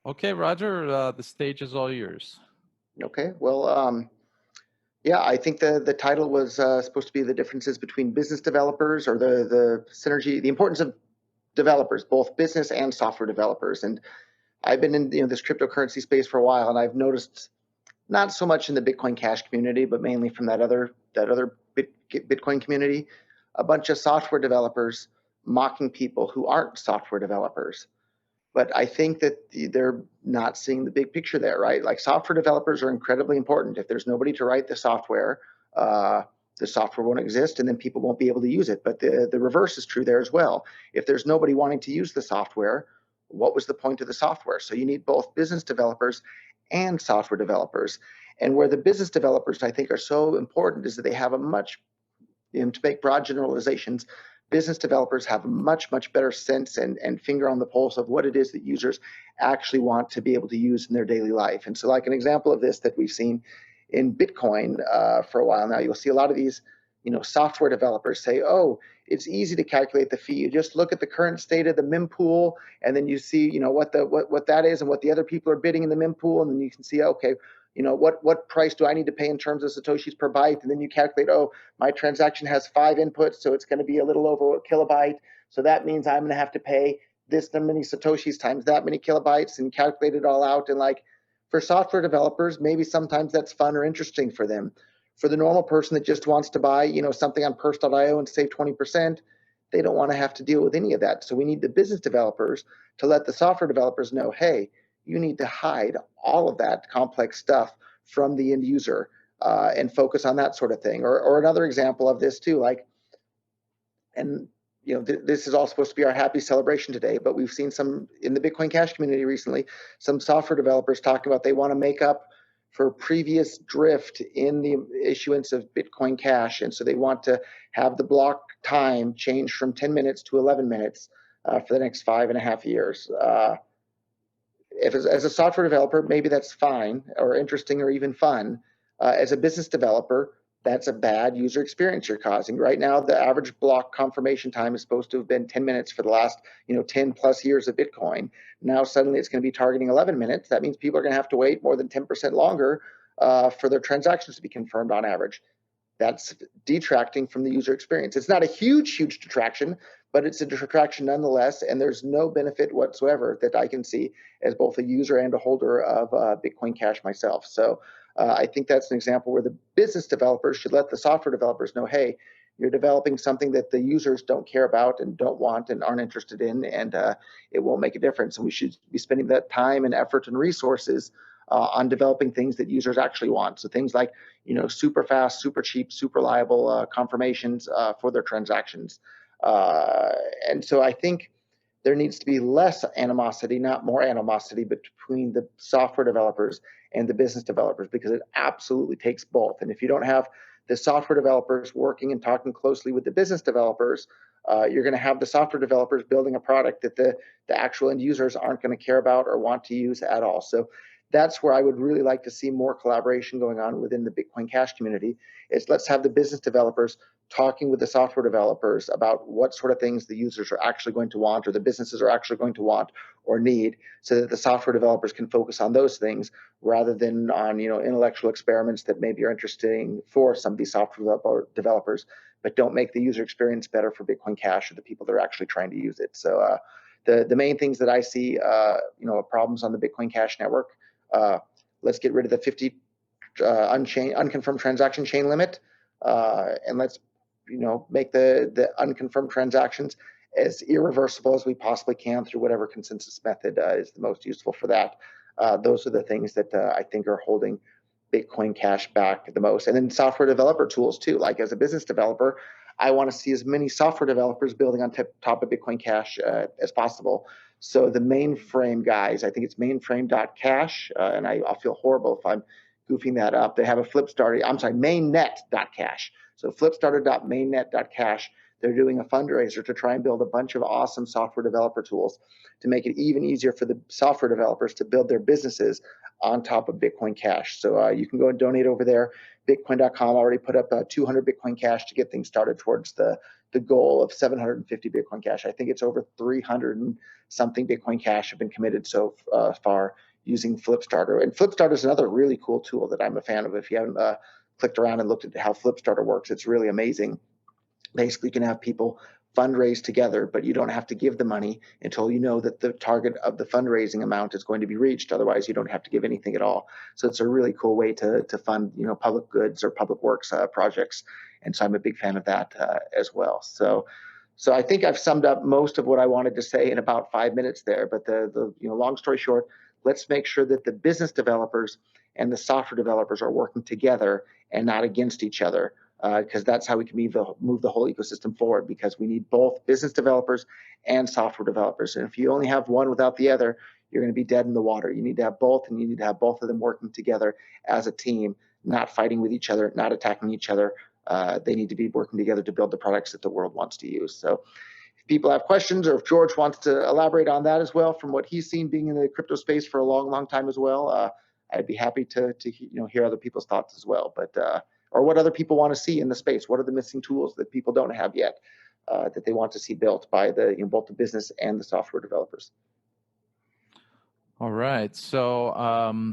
Okay, Roger, the stage is all yours. Okay, well, yeah, I think the title was supposed to be the differences between business developers, or the synergy, the importance of developers, both business and software developers. And I've been in this cryptocurrency space for a while, and I've noticed, not so much in the Bitcoin Cash community, but mainly from that other Bitcoin community, a bunch of software developers mocking people who aren't software developers. But I think that they're not seeing the big picture there, right? Like, software developers are incredibly important. If there's nobody to write uh, the software won't exist, and then people won't be able to use it. But the reverse is true there as well. If there's nobody wanting to use the software, what was the point of the software? So you need both business developers and software developers. And where the business developers, I think, are so important is that they have a much, to make broad generalizations, business developers have a much better sense and finger on the pulse of what it is that users actually want to be able to use in their daily life. And so, like, an example of this that we've seen in Bitcoin for a while now, you'll see a lot of these, software developers say, "Oh, it's easy to calculate the fee. You just look at the current state of the mempool, and then you see, what that is and what the other people are bidding in the mempool, and then you can see, okay, what price do I need to pay in terms of satoshis per byte, and then you calculate, oh, my transaction has 5 inputs, so it's going to be a little over a kilobyte, so that means I'm going to have to pay this many satoshis times that many kilobytes, and calculate it all out." And, like, for software developers, maybe sometimes that's fun or interesting for them. For the normal person that just wants to buy, something on purse.io and save 20%, they don't want to have to deal with any of that. So we need the business developers to let the software developers know, hey, you need to hide all of that complex stuff from the end user, and focus on that sort of thing. Or another example of this too, like, and this is all supposed to be our happy celebration today, but we've seen some in the Bitcoin Cash community recently, some software developers talking about they want to make up for previous drift in the issuance of Bitcoin Cash, and so they want to have the block time change from 10 minutes to 11 minutes for the next 5.5 years. As a software developer, maybe that's fine or interesting or even fun. As a business developer, that's a bad user experience you're causing. Right now, the average block confirmation time is supposed to have been 10 minutes for the last 10 plus years of Bitcoin. Now suddenly it's going to be targeting 11 minutes. That means people are going to have to wait more than 10% longer for their transactions to be confirmed on average. That's detracting from the user experience. It's not a huge detraction, but it's a detraction nonetheless, and there's no benefit whatsoever that I can see as both a user and a holder of Bitcoin Cash myself. So I think that's an example where the business developers should let the software developers know, hey, you're developing something that the users don't care about and don't want and aren't interested in, and it won't make a difference. And we should be spending that time and effort and resources on developing things that users actually want. So things like, super fast, super cheap, super reliable confirmations for their transactions. And so I think there needs to be less animosity, not more animosity, between the software developers and the business developers, because it absolutely takes both. And if you don't have the software developers working and talking closely with the business developers, you're going to have the software developers building a product that the actual end users aren't going to care about or want to use at all. So that's where I would really like to see more collaboration going on within the Bitcoin Cash community. Is let's have the business developers talking with the software developers about what sort of things the users are actually going to want, or the businesses are actually going to want or need, so that the software developers can focus on those things rather than on intellectual experiments that maybe are interesting for some of these software developers, but don't make the user experience better for Bitcoin Cash or the people that are actually trying to use it. So the main things that I see problems on the Bitcoin Cash network, let's get rid of the 50 unconfirmed transaction chain limit, and let's make the unconfirmed transactions as irreversible as we possibly can through whatever consensus method is the most useful for that. Those are the things that I think are holding Bitcoin Cash back the most. And then software developer tools too. Like, as a business developer, I want to see as many software developers building on top of Bitcoin Cash as possible. So the mainframe guys, I think it's mainframe.cash, and I'll feel horrible if I'm goofing that up. They have a mainnet.cash. So flipstarter.mainnet.cash. They're doing a fundraiser to try and build a bunch of awesome software developer tools to make it even easier for the software developers to build their businesses on top of Bitcoin Cash. So you can go and donate over there. BitcoinCash.org already put up 200 Bitcoin Cash to get things started towards the goal of 750 Bitcoin Cash. I think it's over 300 and something Bitcoin Cash have been committed so far using Flipstarter. And Flipstarter is another really cool tool that I'm a fan of. If you haven't clicked around and looked at how Flipstarter works, it's really amazing. Basically, you can have people fundraise together, but you don't have to give the money until you know that the target of the fundraising amount is going to be reached. Otherwise, you don't have to give anything at all. So it's a really cool way to fund, public goods or public works projects. And so I'm a big fan of that as well. So I think I've summed up most of what I wanted to say in about 5 minutes there. But the long story short, let's make sure that the business developers and the software developers are working together and not against each other. Because that's how we can move the whole ecosystem forward, because we need both business developers and software developers. And if you only have one without the other, you're going to be dead in the water. You need to have both, and you need to have both of them working together as a team, not fighting with each other, not attacking each other. They need to be working together to build the products that the world wants to use. So if people have questions, or if George wants to elaborate on that as well, from what he's seen being in the crypto space for a long, long time as well, I'd be happy to hear other people's thoughts as well. But or what other people want to see in the space. What are the missing tools that people don't have yet that they want to see built by both the business and the software developers? All right. So,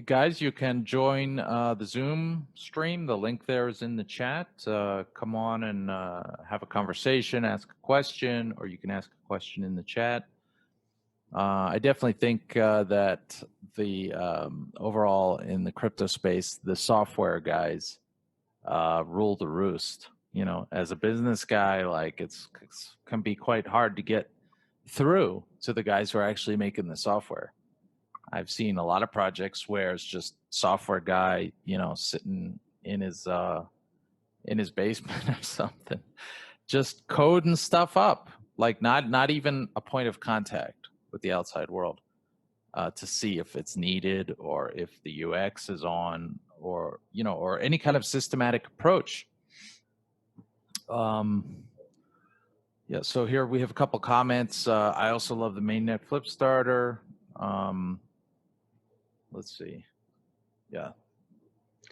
guys, you can join the Zoom stream. The link there is in the chat. Come on and have a conversation, ask a question, or you can ask a question in the chat. I definitely think that the overall in the crypto space, the software guys rule the roost. As a business guy, like it's can be quite hard to get through to the guys who are actually making the software. I've seen a lot of projects where it's just software guy, sitting in his basement or something, just coding stuff up, like not even a point of contact with the outside world to see if it's needed or if the UX is on, or or any kind of systematic approach. Yeah, so here we have a couple comments. I also love the mainnet Flipstarter. Let's see. Yeah,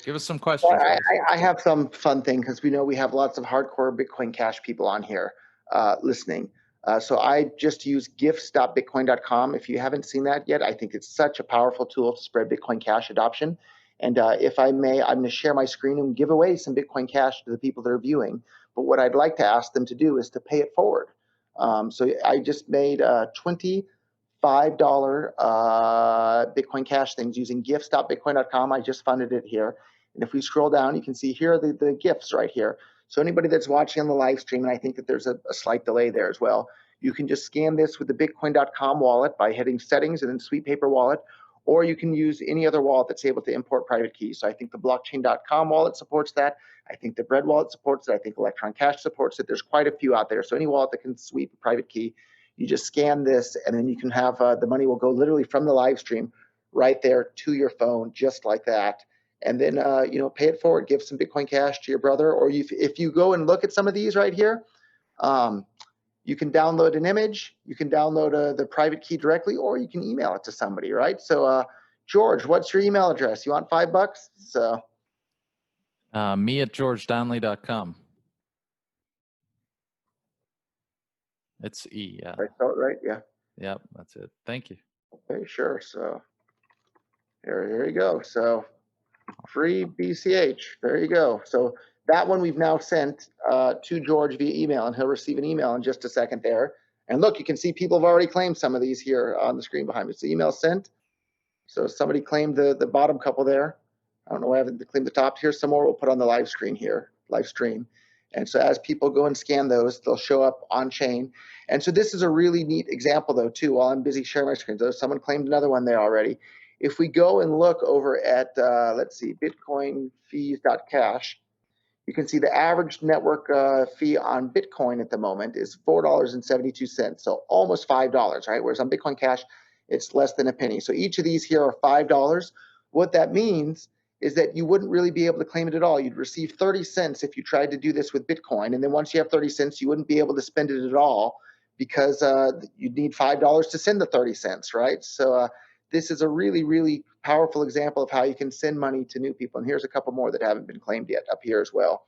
give us some questions. Well, I have some fun thing, because we know we have lots of hardcore Bitcoin Cash people on here listening. So I just use gifts.bitcoin.com. If you haven't seen that yet, I think it's such a powerful tool to spread Bitcoin Cash adoption. And if I may, I'm going to share my screen and give away some Bitcoin Cash to the people that are viewing. But what I'd like to ask them to do is to pay it forward. So I just made $25 Bitcoin Cash things using gifts.bitcoin.com. I just funded it here. And if we scroll down, you can see here are the gifts right here. So anybody that's watching on the live stream, and I think that there's a slight delay there as well, you can just scan this with the bitcoin.com wallet by hitting settings and then Sweet Paper Wallet, or you can use any other wallet that's able to import private keys. So I think the blockchain.com wallet supports that. I think the Bread wallet supports it. I think Electron Cash supports it. There's quite a few out there. So any wallet that can sweep a private key, you just scan this, and then you can have the money will go literally from the live stream right there to your phone, just like that. And then pay it forward, give some Bitcoin Cash to your brother. Or if you go and look at some of these right here, you can download an image, you can download the private key directly, or you can email it to somebody, right? So George, what's your email address? You want $5? So me at georgedonley.com. It's E, yeah. I spelled it right, yeah. Yep, that's it. Thank you. Okay, sure. So here you go. So free BCH. There you go. So that one we've now sent to George via email, and he'll receive an email in just a second there. And look, you can see people have already claimed some of these here on the screen behind me. So email sent. So somebody claimed the bottom couple there. I don't know why I haven't claimed the top. Here's some more we'll put on the live screen here, live stream. And so as people go and scan those, they'll show up on chain. And so this is a really neat example though too, while I'm busy sharing my screen. So someone claimed another one there already. If we go and look over at, let's see, bitcoinfees.cash, you can see the average network fee on Bitcoin at the moment is $4.72. So almost $5, right? Whereas on Bitcoin Cash, it's less than a penny. So each of these here are $5. What that means is that you wouldn't really be able to claim it at all. You'd receive 30 cents if you tried to do this with Bitcoin. And then once you have 30 cents, you wouldn't be able to spend it at all, because you'd need $5 to send the 30 cents, right? So this is a really, really powerful example of how you can send money to new people. And here's a couple more that haven't been claimed yet up here as well.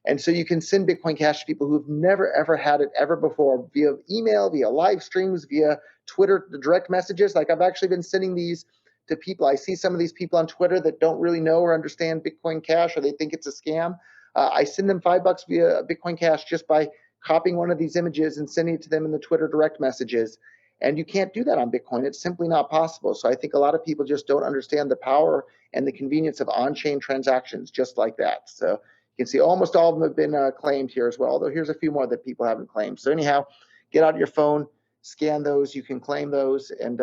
And so you can send Bitcoin Cash to people who've never, ever had it ever before via email, via live streams, via Twitter, the direct messages. Like I've actually been sending these to people. I see some of these people on Twitter that don't really know or understand Bitcoin Cash, or they think it's a scam. I send them $5 via Bitcoin Cash just by copying one of these images and sending it to them in the Twitter direct messages. And you can't do that on Bitcoin. It's simply not possible. So I think a lot of people just don't understand the power and the convenience of on-chain transactions just like that. So you can see almost all of them have been claimed here as well, although here's a few more that people haven't claimed. So anyhow, get out your phone, scan those, you can claim those, and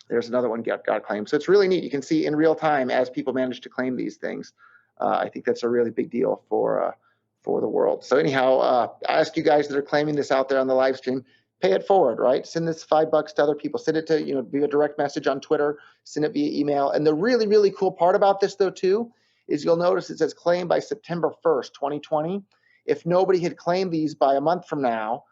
there's another one got claimed. So it's really neat. You can see in real time as people manage to claim these things. I think that's a really big deal for the world. So anyhow, I ask you guys that are claiming this out there on the live stream, pay it forward, right? Send this $5 to other people. Send it to, via direct message on Twitter, send it via email. And the really, really cool part about this though too, is you'll notice it says claim by September 1st, 2020. If nobody had claimed these by a month from now,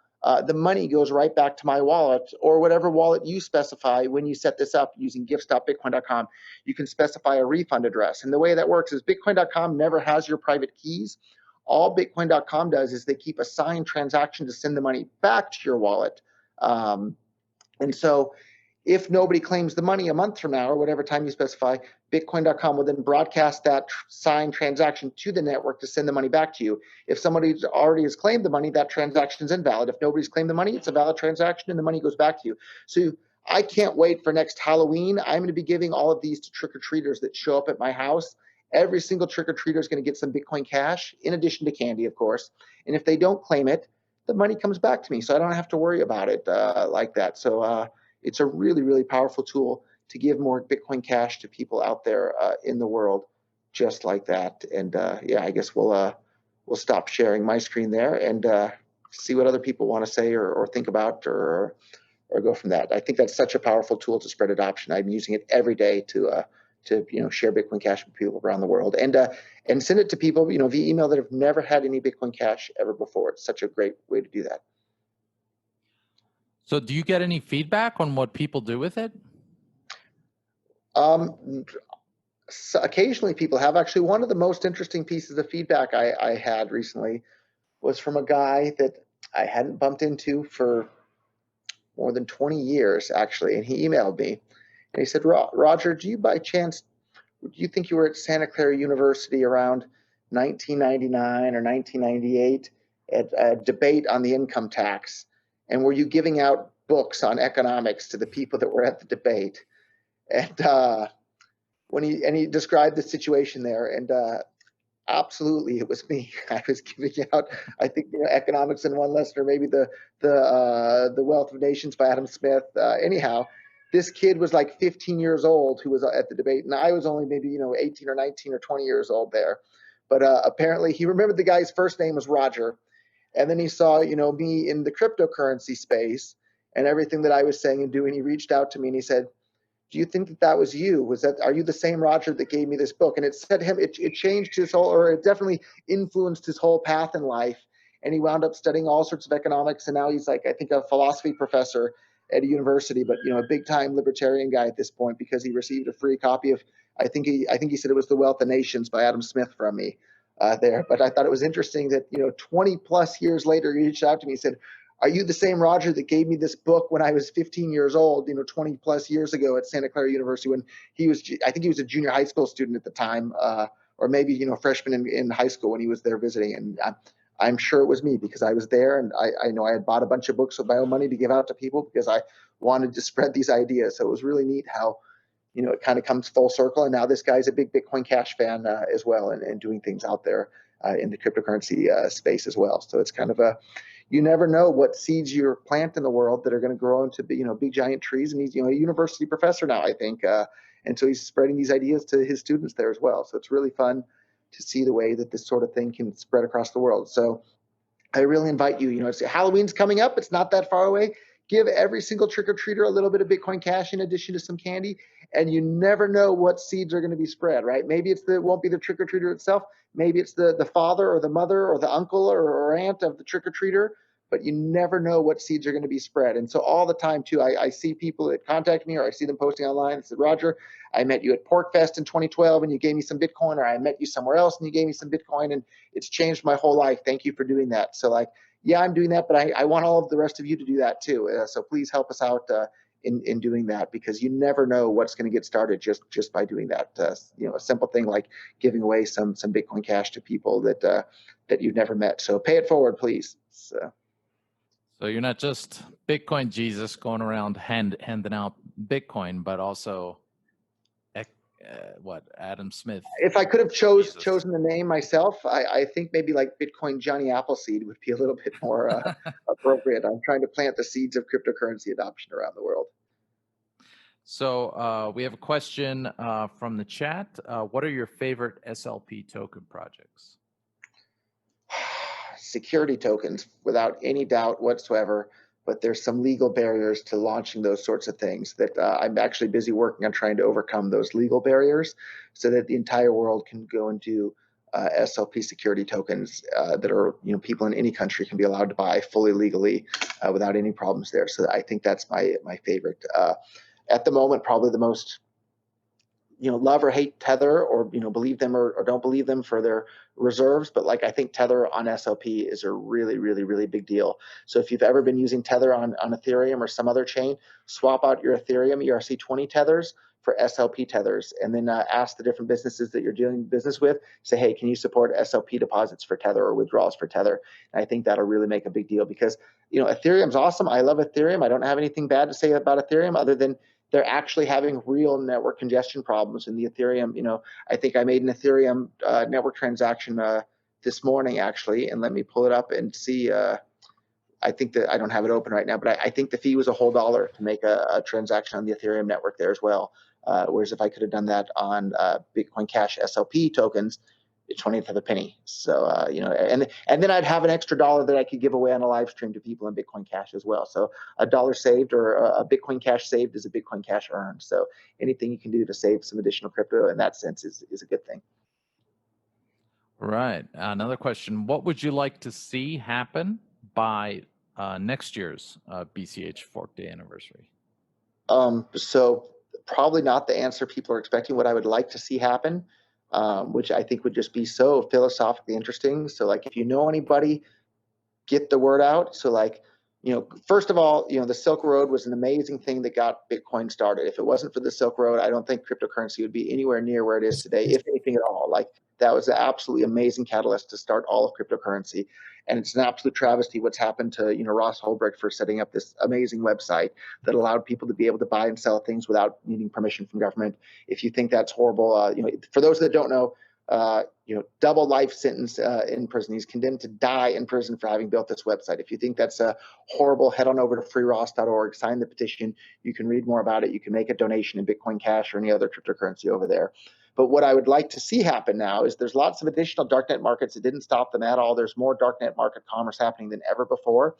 the money goes right back to my wallet or whatever wallet you specify when you set this up using gifts.bitcoin.com. You can specify a refund address. And the way that works is bitcoin.com never has your private keys. All bitcoin.com does is they keep a signed transaction to send the money back to your wallet. And so if nobody claims the money a month from now or whatever time you specify, bitcoin.com will then broadcast that signed transaction to the network to send the money back to you. If somebody already has claimed the money, that transaction is invalid. If nobody's claimed the money, it's a valid transaction and the money goes back to you. So I can't wait for next Halloween. I'm going to be giving all of these to trick-or-treaters that show up at my house. Every single trick-or-treater is going to get some Bitcoin Cash, in addition to candy, of course. And if they don't claim it, the money comes back to me, so I don't have to worry about it like that. So it's a really, really powerful tool to give more Bitcoin Cash to people out there in the world, just like that. And yeah, I guess we'll stop sharing my screen there and see what other people want to say or think about or go from that. I think that's such a powerful tool to spread adoption. I'm using it every day to share Bitcoin Cash with people around the world and send it to people via email that have never had any Bitcoin Cash ever before. It's such a great way to do that. So do you get any feedback on what people do with it? So occasionally people have. Actually, one of the most interesting pieces of feedback I had recently was from a guy that I hadn't bumped into for more than 20 years, actually, and he emailed me. And he said, Roger, do you think you were at Santa Clara University around 1999 or 1998 at a debate on the income tax? And were you giving out books on economics to the people that were at the debate? And he described the situation there, and absolutely, it was me. I was giving out, I think, economics in one lesson, or maybe the Wealth of Nations by Adam Smith. Anyhow, this kid was like 15 years old who was at the debate, and I was only maybe 18 or 19 or 20 years old there. But apparently, he remembered the guy's first name was Roger, and then he saw me in the cryptocurrency space and everything that I was saying and doing. He reached out to me and he said, do you think that was you? Are you the same Roger that gave me this book? And it said him, it changed his whole, or it definitely influenced his whole path in life. And he wound up studying all sorts of economics. And now he's like, I think, a philosophy professor at a university, but a big time libertarian guy at this point, because he received a free copy of, I think he said it was The Wealth of Nations by Adam Smith from me there. But I thought it was interesting that, 20 plus years later, he reached out to me and said, are you the same Roger that gave me this book when I was 15 years old, 20 plus years ago at Santa Clara University, when I think he was a junior high school student at the time, or maybe, freshman in high school when he was there visiting. And I'm sure it was me, because I was there, and I know I had bought a bunch of books with my own money to give out to people because I wanted to spread these ideas. So it was really neat how, it kind of comes full circle. And now this guy's a big Bitcoin Cash fan as well, and doing things out there in the cryptocurrency space as well. So it's kind of you never know what seeds you plant in the world that are going to grow into big giant trees. And he's a university professor now, I think, and so he's spreading these ideas to his students there as well. So it's really fun to see the way that this sort of thing can spread across the world. So I really invite you. Halloween's coming up; it's not that far away. Give every single trick-or-treater a little bit of Bitcoin Cash in addition to some candy, and you never know what seeds are going to be spread, right? Maybe it won't be the trick-or-treater itself. Maybe it's the father or the mother or the uncle or aunt of the trick-or-treater. but you never know what seeds are going to be spread. And so all the time too, I see people that contact me, or I see them posting online and said, Roger, I met you at PorkFest in 2012 and you gave me some Bitcoin, or I met you somewhere else and you gave me some Bitcoin, and it's changed my whole life. Thank you for doing that. So like, yeah, I'm doing that, but I want all of the rest of you to do that too. So please help us out in doing that, because you never know what's going to get started just by doing that. A simple thing like giving away some Bitcoin Cash to people that you've never met. So pay it forward, please. So you're not just Bitcoin Jesus going around handing out Bitcoin, but also Adam Smith. If I could have chosen the name myself, I think maybe like Bitcoin Johnny Appleseed would be a little bit more appropriate. I'm trying to plant the seeds of cryptocurrency adoption around the world. So we have a question from the chat. What are your favorite SLP token projects? Security tokens, without any doubt whatsoever. But there's some legal barriers to launching those sorts of things that I'm actually busy working on trying to overcome those legal barriers, so that the entire world can go and do SLP security tokens that are, people in any country can be allowed to buy fully legally without any problems there. So I think that's my favorite. At the moment, probably the most, love or hate Tether, or believe them or don't believe them for their reserves, but like I think Tether on SLP is a really, really, really big deal. So if you've ever been using Tether on Ethereum or some other chain, swap out your Ethereum ERC20 tethers for SLP tethers, and then ask the different businesses that you're doing business with, say, hey, can you support SLP deposits for Tether or withdrawals for Tether? And I think that'll really make a big deal, because Ethereum's awesome. I love Ethereum. I don't have anything bad to say about Ethereum other than they're actually having real network congestion problems. In the Ethereum, I think I made an Ethereum network transaction this morning, actually, and let me pull it up and see. I think that I don't have it open right now, but I think the fee was a whole $1 to make a transaction on the Ethereum network there as well. Whereas if I could have done that on Bitcoin Cash SLP tokens, it's 20th of a penny. So, and then I'd have an extra $1 that I could give away on a live stream to people in Bitcoin Cash as well. So $1 saved, or a Bitcoin Cash saved, is a Bitcoin Cash earned. So anything you can do to save some additional crypto in that sense is a good thing. Right. Another question. What would you like to see happen by next year's BCH Fork Day anniversary? So probably not the answer people are expecting. What I would like to see happen, which I think would just be so philosophically interesting. So like, if you know anybody, get the word out. So like, first of all, the Silk Road was an amazing thing that got Bitcoin started. If it wasn't for the Silk Road, I don't think cryptocurrency would be anywhere near where it is today, if anything at all. Like, that was an absolutely amazing catalyst to start all of cryptocurrency. And it's an absolute travesty what's happened to, Ross Holbrook for setting up this amazing website that allowed people to be able to buy and sell things without needing permission from government. If you think that's horrible, for those that don't know, double life sentence in prison. He's condemned to die in prison for having built this website. If you think that's horrible, head on over to freeross.org, sign the petition. You can read more about it. You can make a donation in Bitcoin Cash or any other cryptocurrency over there. But what I would like to see happen now is there's lots of additional darknet markets. It didn't stop them at all. There's more darknet market commerce happening than ever before.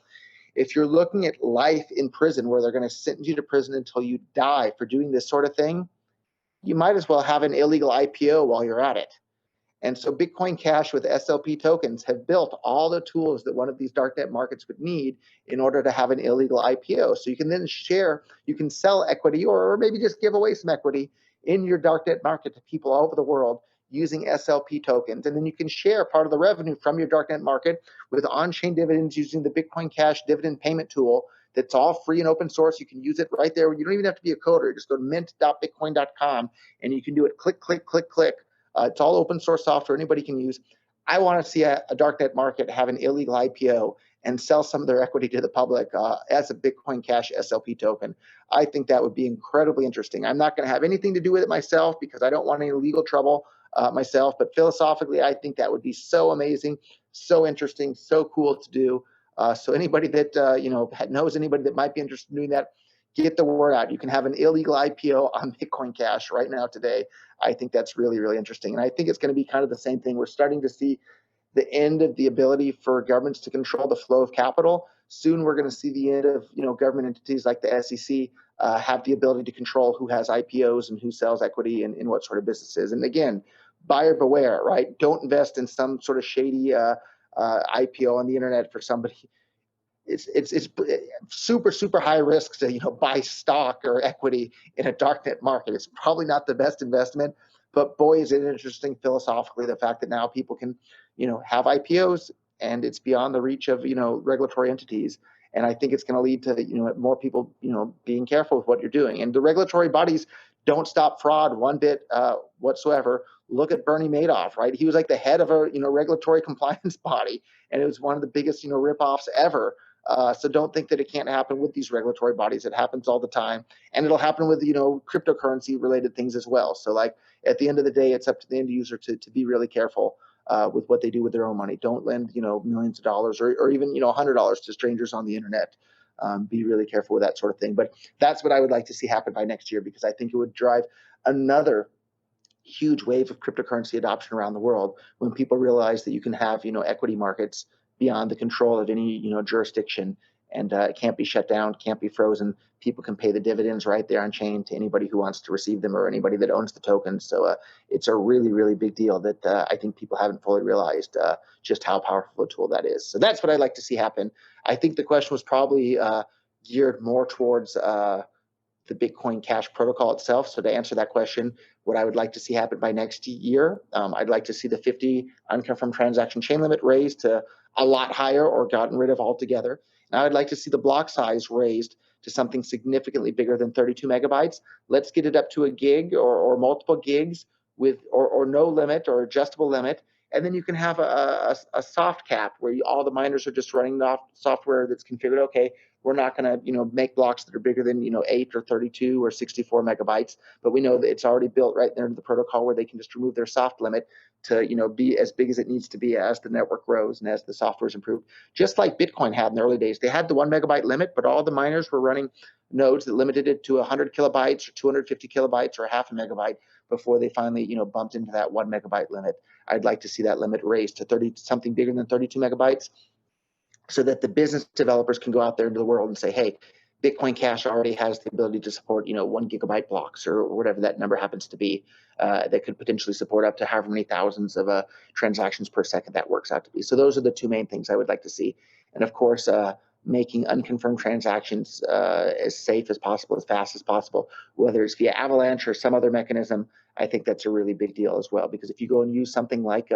If you're looking at life in prison, where they're going to sentence you to prison until you die for doing this sort of thing, you might as well have an illegal IPO while you're at it. And so Bitcoin Cash with SLP tokens have built all the tools that one of these darknet markets would need in order to have an illegal IPO. So you can then you can sell equity, or maybe just give away some equity in your darknet market to people all over the world using SLP tokens. And then you can share part of the revenue from your darknet market with on-chain dividends using the Bitcoin Cash dividend payment tool. That's all free and open source. You can use it right there. You don't even have to be a coder. Just go to mint.bitcoin.com and you can do it click, click, click, click. It's all open source software anybody can use. I want to see a darknet market have an illegal IPO and sell some of their equity to the public as a Bitcoin Cash SLP token. I think that would be incredibly interesting. I'm not going to have anything to do with it myself because I don't want any legal trouble myself, but philosophically, I think that would be so amazing, so interesting, so cool to do. So anybody that knows anybody that might be interested in doing that, get the word out. You can have an illegal IPO on Bitcoin Cash right now today. I think that's really, really interesting. And I think it's going to be kind of the same thing. We're starting to see the end of the ability for governments to control the flow of capital. Soon we're going to see the end of government entities like the SEC have the ability to control who has IPOs and who sells equity and in what sort of businesses. And again, buyer beware, right? Don't invest in some sort of shady IPO on the internet for somebody. it's super high risk to buy stock or equity in a darknet market. It's probably not the best investment, but boy, is it interesting philosophically, the fact that now people can have IPOs and it's beyond the reach of regulatory entities. And I think it's going to lead to more people being careful with what you're doing. And the regulatory bodies don't stop fraud one bit whatsoever. Look at Bernie Madoff, right? He was like the head of a regulatory compliance body, and it was one of the biggest ripoffs ever. So don't think that it can't happen with these regulatory bodies. It happens all the time, and it'll happen with cryptocurrency related things as well. So like at the end of the day, it's up to the end user to be really careful with what they do with their own money. Don't lend millions of dollars or even $100 to strangers on the internet. Be really careful with that sort of thing. But that's what I would like to see happen by next year, because I think it would drive another huge wave of cryptocurrency adoption around the world when people realize that you can have equity markets beyond the control of any jurisdiction, and it can't be shut down, can't be frozen. People can pay the dividends right there on chain to anybody who wants to receive them or anybody that owns the tokens. So it's a really big deal that I think people haven't fully realized just how powerful a tool that is. So that's what I'd like to see happen. I think the question was probably geared more towards the Bitcoin Cash protocol itself. So to answer that question, what I would like to see happen by next year, I'd like to see the 50 unconfirmed transaction chain limit raised to a lot higher or gotten rid of altogether. And I would like to see the block size raised to something significantly bigger than 32 megabytes. Let's get it up to a gig or multiple gigs with or no limit or adjustable limit. And then you can have a soft cap where all the miners are just running off software that's configured. Okay, we're not going to make blocks that are bigger than 8 or 32 or 64 megabytes, but we know that it's already built right there into the protocol where they can just remove their soft limit to be as big as it needs to be as the network grows and as the software is improved. Just like Bitcoin had in the early days, they had the 1 megabyte limit, but all the miners were running nodes that limited it to 100 kilobytes or 250 kilobytes or half a megabyte before they finally bumped into that 1 megabyte limit. I'd like to see that limit raised to something bigger than 32 megabytes, so that the business developers can go out there into the world and say, hey, Bitcoin Cash already has the ability to support 1 gigabyte blocks or whatever that number happens to be, that could potentially support up to however many thousands of transactions per second that works out to be. So those are the two main things I would like to see. And of course, making unconfirmed transactions as safe as possible, as fast as possible, whether it's via Avalanche or some other mechanism. I think that's a really big deal as well, because if you go and use something like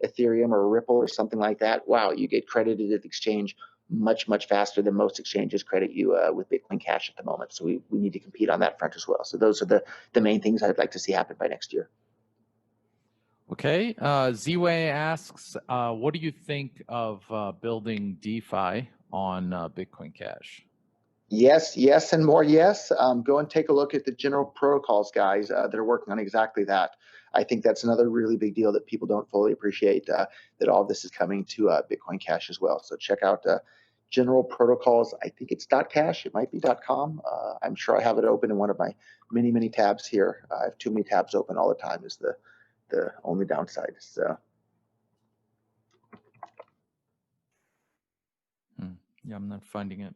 Ethereum or Ripple or something like that, wow, you get credited at the exchange much faster than most exchanges credit you with Bitcoin Cash at the moment. So we need to compete on that front as well. So those are the main things I'd like to see happen by next year. Okay, Z-Way asks, what do you think of building DeFi on Bitcoin Cash? Yes, and more yes. Go and take a look at the general protocols guys that are working on exactly that. I think that's another really big deal that people don't fully appreciate, that all this is coming to Bitcoin Cash as well. So check out general protocols. I think it's .cash. It might be .com. I'm sure I have it open in one of my many tabs here. I have too many tabs open all the time is the only downside. So. Yeah, I'm not finding it.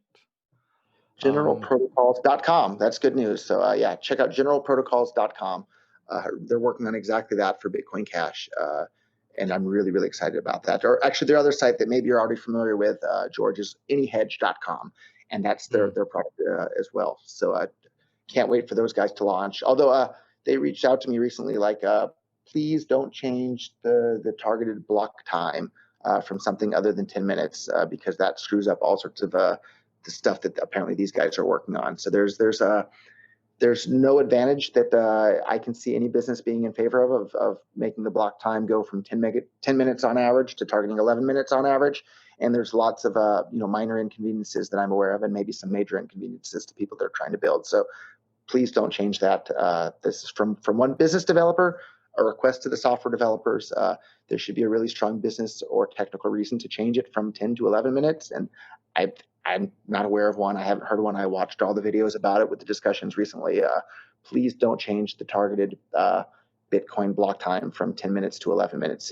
Generalprotocols.com. That's good news. So yeah, check out generalprotocols.com. They're working on exactly that for Bitcoin Cash. And I'm really excited about that. Or actually, their other site that maybe you're already familiar with, George, is anyhedge.com. And that's their product as well. So I can't wait for those guys to launch. Although they reached out to me recently, like, please don't change the targeted block time from something other than 10 minutes because that screws up all sorts of the stuff that apparently these guys are working on. So there's no advantage that I can see any business being in favor of making the block time go from 10 minutes on average to targeting 11 minutes on average. And there's lots of minor inconveniences that I'm aware of, and maybe some major inconveniences to people that are trying to build. So please don't change that. This is from one business developer, a request to the software developers. There should be a really strong business or technical reason to change it from 10 to 11 minutes. And I'm not aware of one. I haven't heard one. I watched all the videos about it with the discussions recently. Please don't change the targeted Bitcoin block time from 10 minutes to 11 minutes.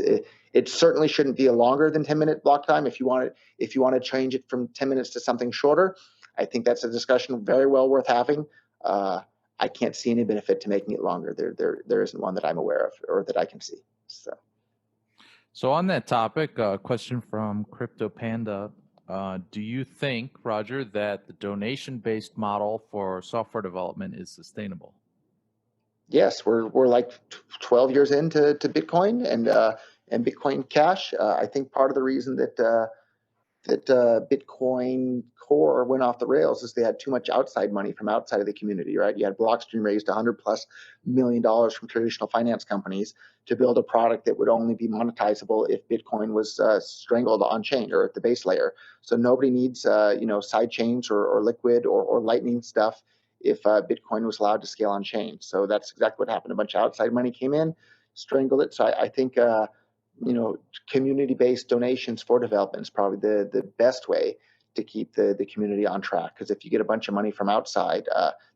It certainly shouldn't be a longer than 10-minute block time. If you want to change it from 10 minutes to something shorter, I think that's a discussion very well worth having. I can't see any benefit to making it longer. There isn't one that I'm aware of or that I can see. So on that topic, a question from Crypto Panda. Do you think, Roger, that the donation-based model for software development is sustainable? Yes, we're like 12 years into Bitcoin and Bitcoin Cash. I think part of the reason that Bitcoin Core went off the rails is they had too much outside money from outside of the community, right? You had Blockstream raised $100+ million from traditional finance companies to build a product that would only be monetizable if Bitcoin was strangled on chain or at the base layer. So nobody needs side chains or liquid or lightning stuff if Bitcoin was allowed to scale on chain. So that's exactly what happened. A bunch of outside money came in, strangled it. So I think community-based donations for development is probably the best way to keep the community on track. Because if you get a bunch of money from outside,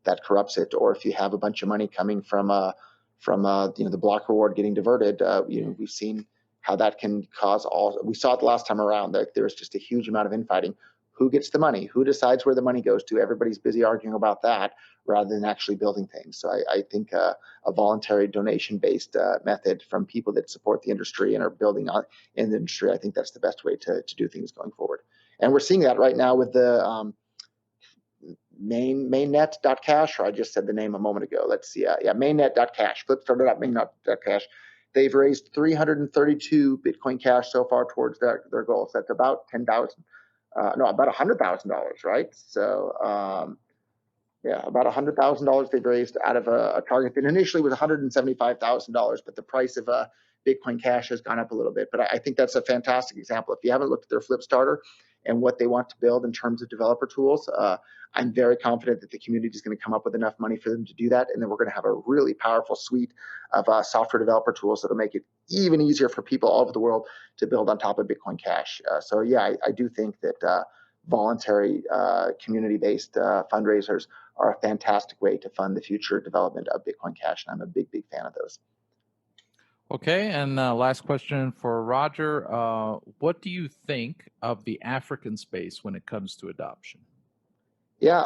that corrupts it. Or if you have a bunch of money coming from the block reward getting diverted, we've seen how that can cause all. We saw it the last time around. That there was just a huge amount of infighting. Who gets the money? Who decides where the money goes to? Everybody's busy arguing about that rather than actually building things. So I think a voluntary donation-based method from people that support the industry and are building on in the industry, I think that's the best way to do things going forward. And we're seeing that right now with the mainnet.cash, or I just said the name a moment ago. Let's see. Mainnet.cash. Flip started out mainnet.cash. They've raised 332 Bitcoin Cash so far towards their goals. That's about about $100,000, right? So about $100,000 they've raised out of a target that initially was $175,000, but the price of Bitcoin Cash has gone up a little bit. But I think that's a fantastic example. If you haven't looked at their Flip Starter and what they want to build in terms of developer tools, I'm very confident that the community is going to come up with enough money for them to do that. And then we're going to have a really powerful suite of software developer tools that'll make it even easier for people all over the world to build on top of Bitcoin Cash. I do think that voluntary community-based fundraisers are a fantastic way to fund the future development of Bitcoin Cash. And I'm a big, big fan of those. Okay, and last question for Roger. What do you think of the African space when it comes to adoption? Yeah,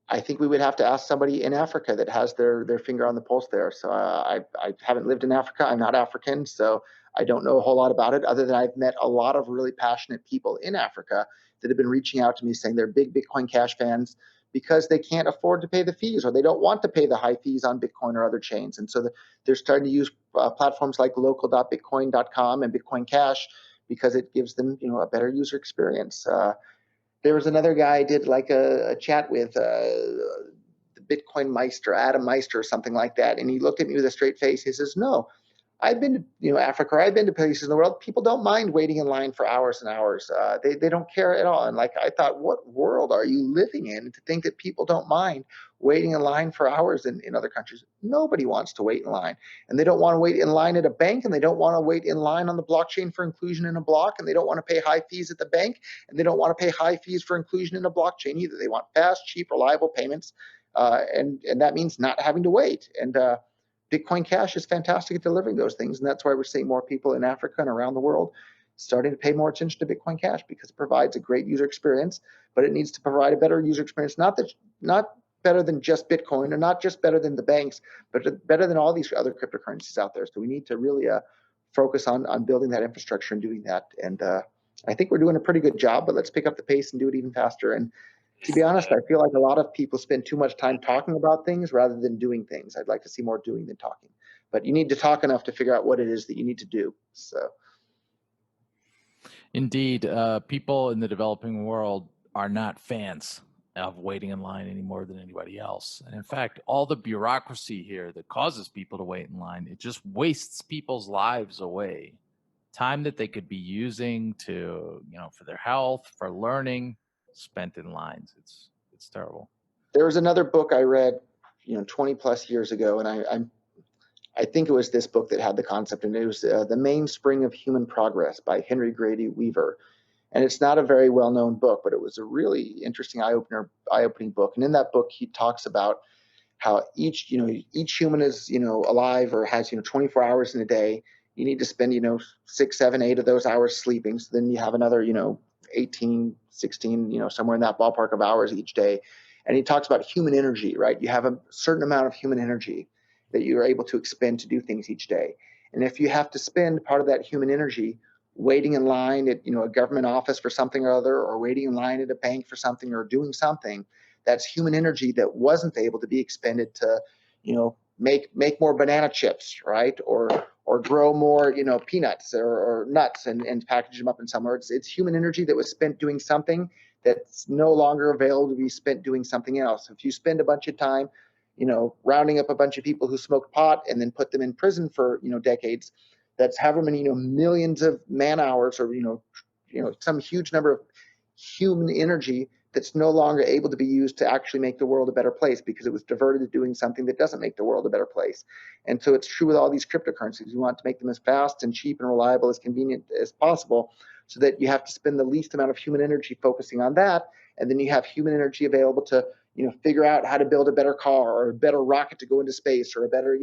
I think we would have to ask somebody in Africa that has their finger on the pulse there. So I haven't lived in Africa. I'm not African, so I don't know a whole lot about it, other than I've met a lot of really passionate people in Africa that have been reaching out to me saying they're big Bitcoin Cash fans because they can't afford to pay the fees or they don't want to pay the high fees on Bitcoin or other chains. And so they're starting to use platforms like local.bitcoin.com and Bitcoin Cash because it gives them a better user experience. There was another guy I did like a chat with, the Bitcoin Meister, Adam Meister, or something like that, and he looked at me with a straight face. He says, "No, I've been to Africa. Or I've been to places in the world. People don't mind waiting in line for hours and hours. They don't care at all." And like I thought, what world are you living in to think that people don't mind waiting in line for hours in other countries? Nobody wants to wait in line, and they don't want to wait in line at a bank, and they don't want to wait in line on the blockchain for inclusion in a block, and they don't want to pay high fees at the bank, and they don't want to pay high fees for inclusion in a blockchain either. They want fast, cheap, reliable payments, and that means not having to wait. And Bitcoin Cash is fantastic at delivering those things, and that's why we're seeing more people in Africa and around the world starting to pay more attention to Bitcoin Cash because it provides a great user experience, but it needs to provide a better user experience, not better than just Bitcoin or not just better than the banks, but better than all these other cryptocurrencies out there. So we need to really focus on building that infrastructure and doing that. And I think we're doing a pretty good job, but let's pick up the pace and do it even faster. And to be honest, I feel like a lot of people spend too much time talking about things rather than doing things. I'd like to see more doing than talking. But you need to talk enough to figure out what it is that you need to do. So, Indeed, people in the developing world are not fans of waiting in line any more than anybody else. And in fact, all the bureaucracy here that causes people to wait in line, it just wastes people's lives away. Time that they could be using to, for their health, for learning, spent in lines. It's terrible. there was another book I read, 20 plus years ago, and I think it was this book that had the concept, and it was The Mainspring of Human Progress by Henry Grady Weaver. And it's not a very well-known book, but it was a really interesting eye-opening book. And in that book, he talks about how each human is, alive or has, 24 hours in a day. You need to spend, 6, 7, 8 of those hours sleeping. So then you have another, 18, 16, somewhere in that ballpark of hours each day. And he talks about human energy, right? You have a certain amount of human energy that you're able to expend to do things each day. And if you have to spend part of that human energy waiting in line at a government office for something or other, or waiting in line at a bank for something, or doing something, that's human energy that wasn't able to be expended to make more banana chips, right, or grow more peanuts or nuts and package them up in somewhere. It's human energy that was spent doing something that's no longer available to be spent doing something else. If you spend a bunch of time rounding up a bunch of people who smoked pot and then put them in prison for decades, that's however many millions of man hours, or some huge number of human energy that's no longer able to be used to actually make the world a better place, because it was diverted to doing something that doesn't make the world a better place. And so it's true with all these cryptocurrencies. You want to make them as fast and cheap and reliable, as convenient as possible, so that you have to spend the least amount of human energy focusing on that, and then you have human energy available to figure out how to build a better car, or a better rocket to go into space, or a better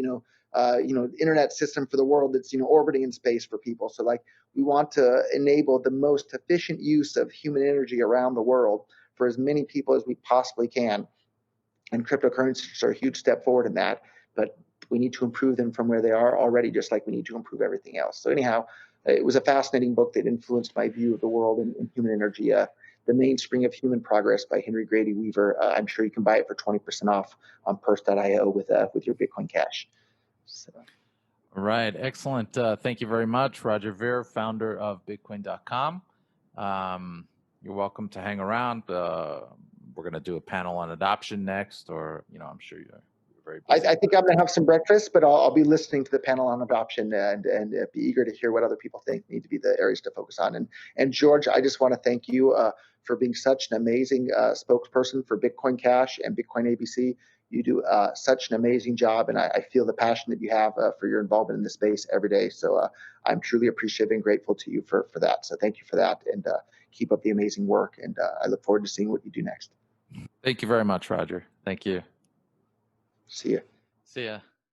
internet system for the world that's orbiting in space for people. So like, we want to enable the most efficient use of human energy around the world for as many people as we possibly can. And cryptocurrencies are a huge step forward in that, but we need to improve them from where they are already, just like we need to improve everything else. So anyhow, it was a fascinating book that influenced my view of the world and human energy. The Mainspring of Human Progress by Henry Grady Weaver. I'm sure you can buy it for 20% off on purse.io with your Bitcoin Cash. So. All right, excellent. Thank you very much, Roger Ver, founder of Bitcoin.com. You're welcome to hang around. We're going to do a panel on adoption next, or I'm sure you're very busy. I think I'm going to have some breakfast, but I'll be listening to the panel on adoption and be eager to hear what other people think need to be the areas to focus on. And George, I just want to thank you for being such an amazing spokesperson for Bitcoin Cash and Bitcoin ABC. You do such an amazing job, and I feel the passion that you have for your involvement in the space every day. So I'm truly appreciative and grateful to you for that. So thank you for that, and keep up the amazing work. And I look forward to seeing what you do next. Thank you very much, Roger. Thank you. See you. See ya.